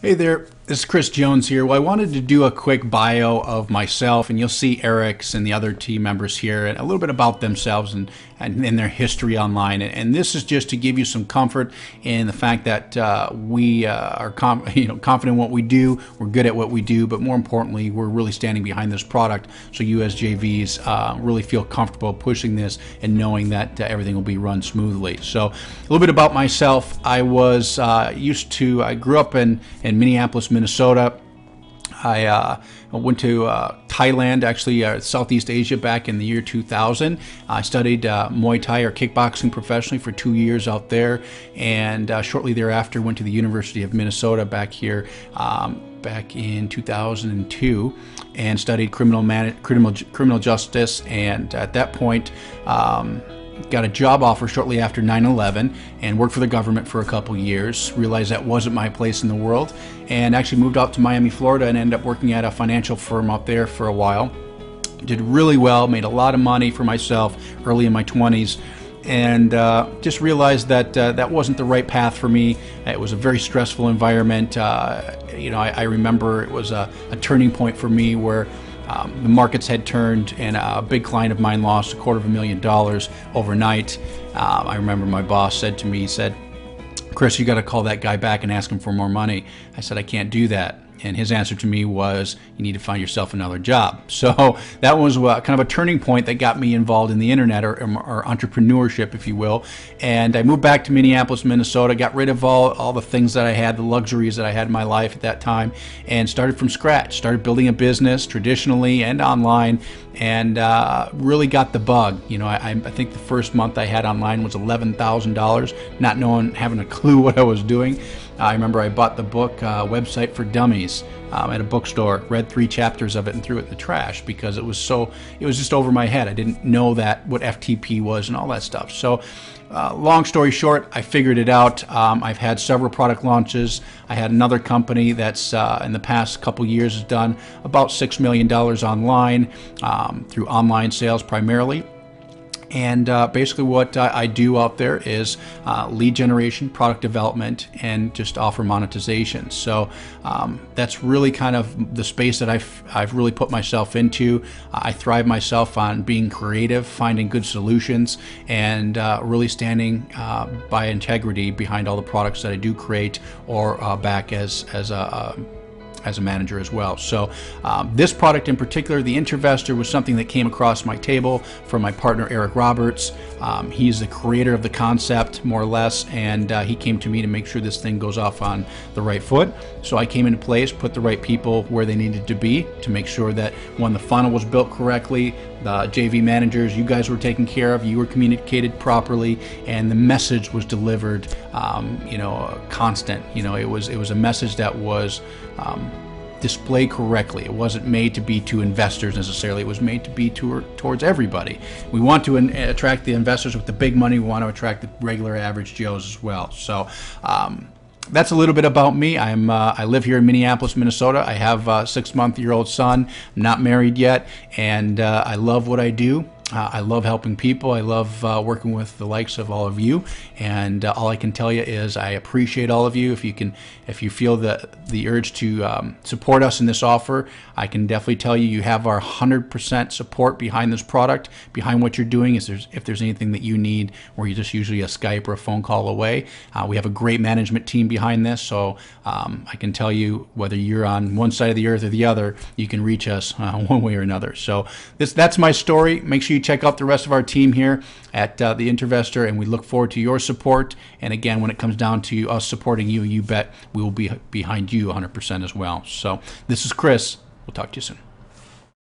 Hey there, this is Chris Jones here. Well, I wanted to do a quick bio of myself, and you'll see Eric's and the other team members here, and a little bit about themselves and their history online. And this is just to give you some comfort in the fact that we are confident in what we do, we're good at what we do, but more importantly, we're really standing behind this product. So you as JVs really feel comfortable pushing this and knowing that everything will be run smoothly. So a little bit about myself. I was I grew up in Minneapolis, Minnesota. I went to Thailand, actually Southeast Asia, back in the year 2000. I studied Muay Thai or kickboxing professionally for 2 years out there, and shortly thereafter went to the University of Minnesota back here back in 2002 and studied criminal justice, and at that point got a job offer shortly after 9/11 and worked for the government for a couple years. Realized that wasn't my place in the world, and actually moved out to Miami, Florida, and ended up working at a financial firm out there for a while. Did really well, made a lot of money for myself early in my 20s, and just realized that that wasn't the right path for me. It was a very stressful environment. I remember it was a turning point for me where the markets had turned, and a big client of mine lost $250,000 overnight. I remember my boss said to me, he said, "Chris, you got to call that guy back and ask him for more money." I said, "I can't do that." And his answer to me was, "You need to find yourself another job." So that was kind of a turning point that got me involved in the internet, or entrepreneurship, if you will. And I moved back to Minneapolis, Minnesota, got rid of all the things that I had, the luxuries that I had in my life at that time, and started from scratch. Started building a business traditionally and online, and really got the bug. I think the first month I had online was $11,000, not knowing, having a clue what I was doing. I remember I bought the book Website for Dummies at a bookstore, read 3 chapters of it, and threw it in the trash because it was just over my head. I didn't know what FTP was and all that stuff. So long story short, I figured it out. I've had several product launches. I had another company that's in the past couple years has done about $6 million online through online sales primarily. And basically what I do out there is lead generation, product development, and just offer monetization. So that's really kind of the space that I've really put myself into. I thrive myself on being creative, finding good solutions, and really standing by integrity behind all the products that I do create or back as a manager as well. So this product in particular, the Intervestor, was something that came across my table from my partner Eric Roberts. He's the creator of the concept, more or less, and he came to me to make sure this thing goes off on the right foot. So I came into place, put the right people where they needed to be to make sure that when the funnel was built correctly, the JV managers, you guys were taken care of, you were communicated properly, and the message was delivered constant. It was a message that was displayed correctly. It wasn't made to be to investors necessarily. It was made to be towards everybody. We want to attract the investors with the big money. We want to attract the regular average Joes as well. So that's a little bit about me. I live here in Minneapolis, Minnesota. I have a 6-month-old son. I'm not married yet, and I love what I do. I love helping people. I love working with the likes of all of you, and all I can tell you is I appreciate all of you. If you feel the urge to support us in this offer, I can definitely tell you you have our 100% support behind this product, behind what you're doing. If there's anything that you need, where you're just usually a Skype or a phone call away, we have a great management team behind this. So I can tell you, whether you're on one side of the earth or the other, you can reach us one way or another. So that's my story. Make sure you check out the rest of our team here at the Intervestor, and we look forward to your support. And again, when it comes down to us supporting you, you bet we will be behind you 100% as well. So this is Chris. We'll talk to you soon.